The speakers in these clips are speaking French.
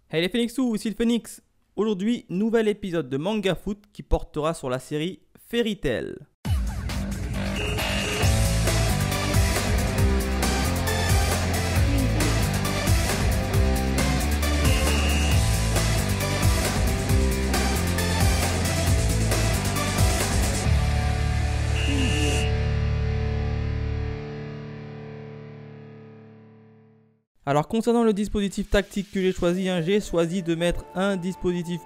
Hey les Phoenixous, ici le Phoenix. Aujourd'hui, nouvel épisode de Manga Foot qui portera sur la série Fairy Tail. Alors concernant le dispositif tactique que j'ai choisi de mettre un dispositif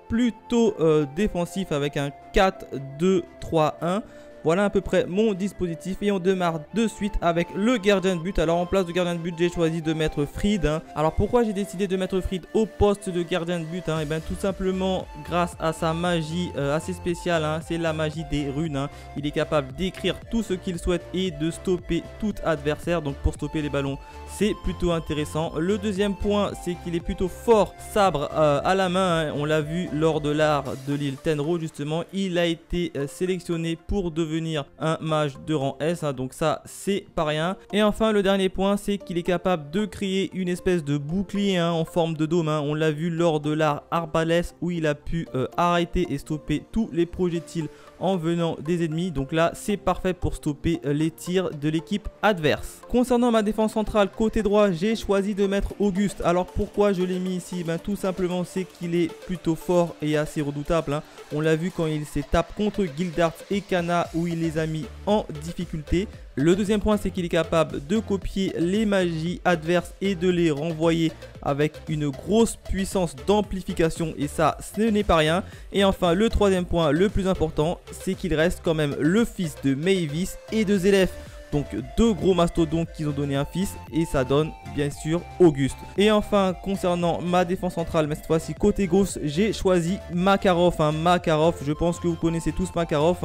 plutôt défensif avec un 4-2-3-1. Voilà à peu près mon dispositif et on démarre de suite avec le gardien de but. Alors en place de gardien de but, j'ai choisi de mettre Fried. Alors pourquoi j'ai décidé de mettre Fried au poste de gardien de but? Et bien tout simplement grâce à sa magie assez spéciale. C'est la magie des runes. Il est capable d'écrire tout ce qu'il souhaite et de stopper tout adversaire. Donc pour stopper les ballons, c'est plutôt intéressant. Le deuxième point, c'est qu'il est plutôt fort sabre à la main. On l'a vu lors de l'art de l'île Tenro justement. Il a été sélectionné pour devenir un mage de rang S, donc ça c'est pas rien. Et enfin le dernier point, c'est qu'il est capable de créer une espèce de bouclier en forme de dôme. On l'a vu lors de l'art Arbalès où il a pu arrêter et stopper tous les projectiles en venant des ennemis. Donc là c'est parfait pour stopper les tirs de l'équipe adverse. Concernant ma défense centrale côté droit, j'ai choisi de mettre Auguste. Alors pourquoi je l'ai mis ici? Tout simplement c'est qu'il est plutôt fort et assez redoutable. On l'a vu quand il s'est tapé contre Gildart et Kana où il les a mis en difficulté. Le deuxième point, c'est qu'il est capable de copier les magies adverses et de les renvoyer avec une grosse puissance d'amplification et ça, ce n'est pas rien. Et enfin, le troisième point, le plus important, c'est qu'il reste quand même le fils de Mavis et de Zélef. Donc deux gros mastodontes qui ont donné un fils et ça donne bien sûr Auguste. Et enfin concernant ma défense centrale, mais cette fois-ci côté gauche, j'ai choisi Makarov. Makarov, je pense que vous connaissez tous Makarov.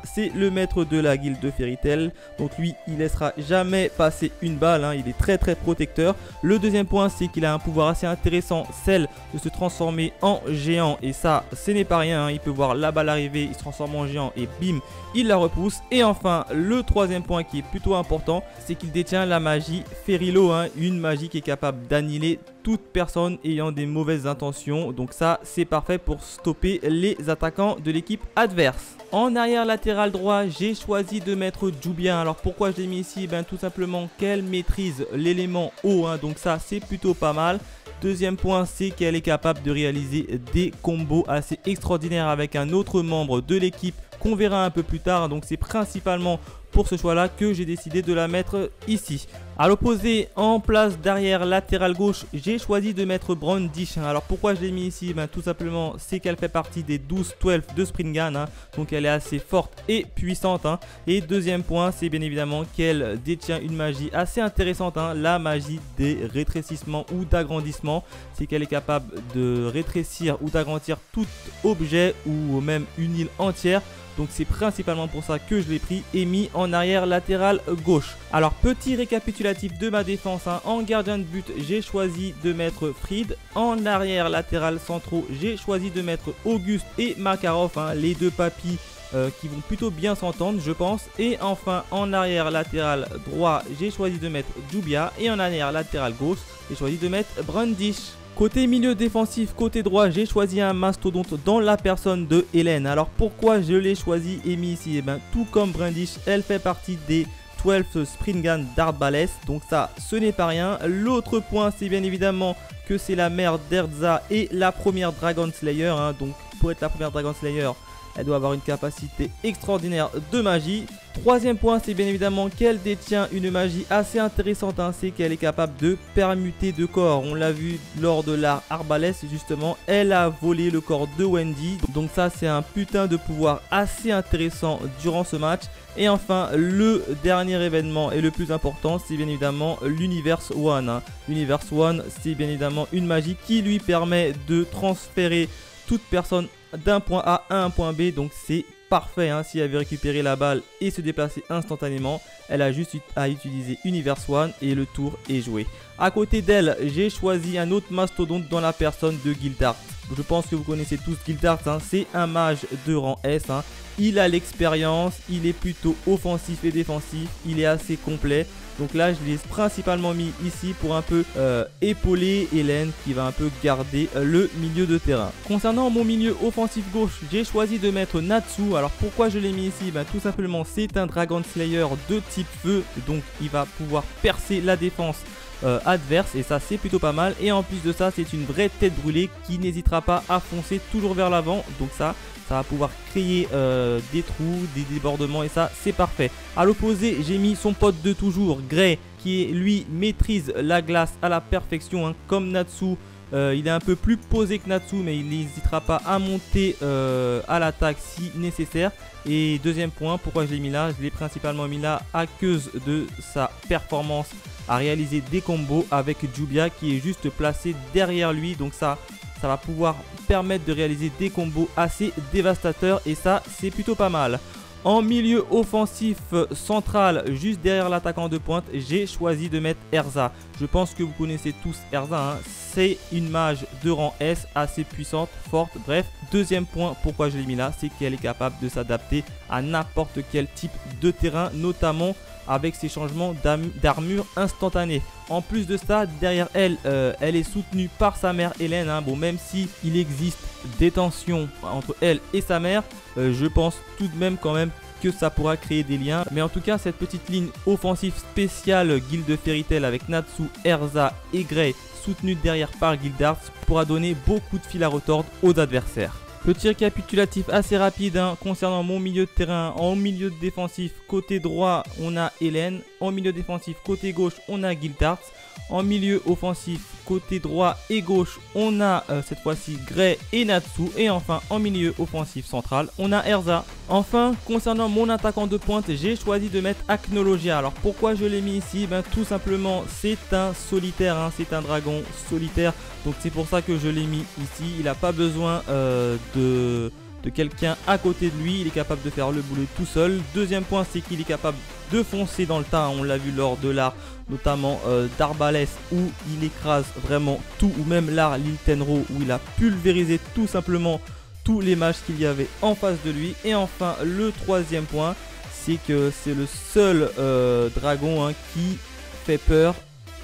C'est le maître de la guilde de Fairy Tail. Donc lui, il laissera jamais passer une balle. Il est très protecteur. Le deuxième point, c'est qu'il a un pouvoir assez intéressant, celle de se transformer en géant. Et ça, ce n'est pas rien. Il peut voir la balle arriver, il se transforme en géant et bim, il la repousse. Et enfin, le troisième point qui est plutôt important, c'est qu'il détient la magie Ferilo, une magie qui est capable d'annihiler toute personne ayant des mauvaises intentions. Donc ça c'est parfait pour stopper les attaquants de l'équipe adverse. En arrière latéral droit, j'ai choisi de mettre Jubia. Alors pourquoi je l'ai mis ici? Tout simplement qu'elle maîtrise l'élément eau, donc ça c'est plutôt pas mal. Deuxième point, c'est qu'elle est capable de réaliser des combos assez extraordinaires avec un autre membre de l'équipe qu'on verra un peu plus tard. Donc c'est principalement pour ce choix là que j'ai décidé de la mettre ici. À l'opposé, en place d'arrière latéral gauche, j'ai choisi de mettre Brandish. Alors pourquoi je l'ai mis ici? Tout simplement c'est qu'elle fait partie des 12-12 de Springan, donc elle est assez forte et puissante. Et deuxième point, c'est bien évidemment qu'elle détient une magie assez intéressante, la magie des rétrécissements ou d'agrandissement. C'est qu'elle est capable de rétrécir ou d'agrandir tout objet ou même une île entière. Donc c'est principalement pour ça que je l'ai pris et mis en arrière latéral gauche. Alors petit récapitulatif de ma défense. En gardien de but, j'ai choisi de mettre Fried. En arrière latéral centraux, j'ai choisi de mettre Auguste et Makarov, les deux papis qui vont plutôt bien s'entendre je pense. Et enfin en arrière latéral droit, j'ai choisi de mettre Jubia. Et en arrière latéral gauche, j'ai choisi de mettre Brandish. Côté milieu défensif, côté droit, j'ai choisi un mastodonte dans la personne de Hélène. Alors pourquoi je l'ai choisi et mis ici? Tout comme Brandish, elle fait partie des 12 Springan d'Arbalès. Donc ça, ce n'est pas rien. L'autre point, c'est bien évidemment que c'est la mère d'Erza et la première Dragon Slayer. Donc pour être la première Dragon Slayer, elle doit avoir une capacité extraordinaire de magie. Troisième point, c'est bien évidemment qu'elle détient une magie assez intéressante. C'est qu'elle est capable de permuter de corps. On l'a vu lors de l'art Arbalès justement. Elle a volé le corps de Wendy. Donc ça c'est un putain de pouvoir assez intéressant durant ce match. Et enfin le dernier événement et le plus important, c'est bien évidemment l'Universe One. L'Universe One, c'est bien évidemment une magie qui lui permet de transférer toute personne d'un point A à un point B. Donc c'est parfait, si elle veut récupérer la balle et se déplacer instantanément, elle a juste à utiliser Universe One et le tour est joué. À côté d'elle, j'ai choisi un autre mastodonte dans la personne de Gildart. Je pense que vous connaissez tous Gildart, c'est un mage de rang S. Il a l'expérience, il est plutôt offensif et défensif, il est assez complet. Donc là je les ai principalement mis ici pour un peu épauler Hélène qui va un peu garder le milieu de terrain. Concernant mon milieu offensif gauche, j'ai choisi de mettre Natsu. Alors pourquoi je l'ai mis ici? Tout simplement c'est un Dragon Slayer de type feu, donc il va pouvoir percer la défense adverse et ça c'est plutôt pas mal. Et en plus de ça c'est une vraie tête brûlée qui n'hésitera pas à foncer toujours vers l'avant, donc ça va pouvoir créer des trous, des débordements et ça c'est parfait. À l'opposé j'ai mis son pote de toujours, Gray, qui lui maîtrise la glace à la perfection, comme Natsu. Il est un peu plus posé que Natsu, mais il n'hésitera pas à monter à l'attaque si nécessaire. Et deuxième point, pourquoi je l'ai mis là? Je l'ai principalement mis là à cause de sa performance à réaliser des combos avec Jubia qui est juste placé derrière lui. Donc ça va pouvoir permettre de réaliser des combos assez dévastateurs et ça c'est plutôt pas mal. En milieu offensif central, juste derrière l'attaquant de pointe, j'ai choisi de mettre Erza. Je pense que vous connaissez tous Erza, c'est une mage de rang S, assez puissante, forte, bref. Deuxième point, pourquoi je l'ai mis là, c'est qu'elle est capable de s'adapter à n'importe quel type de terrain, notamment avec ses changements d'armure instantanée. En plus de ça, derrière elle, elle est soutenue par sa mère Hélène. Bon, même si il existe des tensions entre elle et sa mère, je pense tout de même quand même que ça pourra créer des liens. Mais en tout cas, cette petite ligne offensive spéciale Guilde Fairy Tail avec Natsu, Erza et Gray, soutenue derrière par Guildarts, pourra donner beaucoup de fil à retordre aux adversaires. Petit récapitulatif assez rapide concernant mon milieu de terrain. En milieu défensif, côté droit, on a Hélène. En milieu défensif, côté gauche, on a Guildarts. En milieu offensif, côté droit et gauche, on a cette fois-ci Gray et Natsu. Et enfin, en milieu offensif central, on a Erza. Enfin, concernant mon attaquant de pointe, j'ai choisi de mettre Acnologia. Alors pourquoi je l'ai mis ici? Tout simplement, c'est un solitaire, c'est un dragon solitaire. Donc c'est pour ça que je l'ai mis ici. Il n'a pas besoin de quelqu'un à côté de lui. Il est capable de faire le boulot tout seul. Deuxième point, c'est qu'il est capable de foncer dans le tas. On l'a vu lors de l'art, notamment d'Arbalès, où il écrase vraiment tout. Ou même l'art Lil Tenro, où il a pulvérisé tout simplement tous les mages qu'il y avait en face de lui. Et enfin, le troisième point, c'est que c'est le seul dragon qui fait peur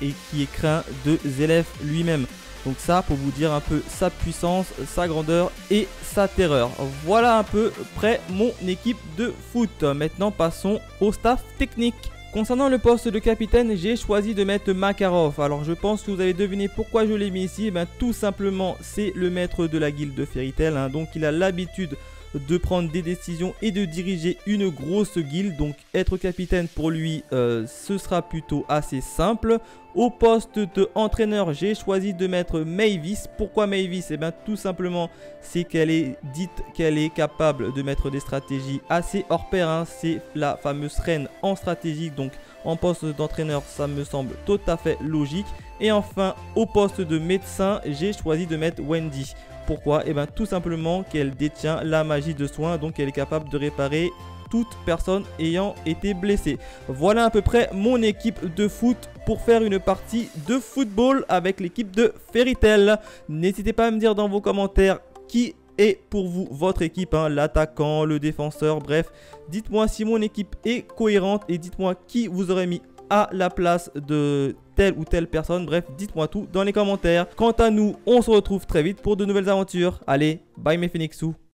et qui est craint de Zélef lui-même. Donc ça, pour vous dire un peu sa puissance, sa grandeur et sa terreur. Voilà un peu près mon équipe de foot. Maintenant, passons au staff technique. Concernant le poste de capitaine, j'ai choisi de mettre Makarov. Alors je pense que vous avez deviné pourquoi je l'ai mis ici. Tout simplement, c'est le maître de la guilde Fairy Tail. Donc il a l'habitude de prendre des décisions et de diriger une grosse guilde. Donc être capitaine pour lui, ce sera plutôt assez simple. Au poste d'entraîneur, j'ai choisi de mettre Mavis. Pourquoi Mavis? Tout simplement, c'est qu'elle est dite qu'elle est capable de mettre des stratégies assez hors pair. C'est la fameuse reine en stratégie. Donc en poste d'entraîneur, ça me semble tout à fait logique. Et enfin, au poste de médecin, j'ai choisi de mettre Wendy. Pourquoi? Tout simplement qu'elle détient la magie de soin, donc elle est capable de réparer toute personne ayant été blessée. Voilà à peu près mon équipe de foot pour faire une partie de football avec l'équipe de Fairy Tail. N'hésitez pas à me dire dans vos commentaires qui est pour vous votre équipe, l'attaquant, le défenseur, bref. Dites-moi si mon équipe est cohérente et dites-moi qui vous aurez mis à la place de telle ou telle personne. Bref, dites-moi tout dans les commentaires. Quant à nous, on se retrouve très vite pour de nouvelles aventures. Allez, bye mes Phoenixous.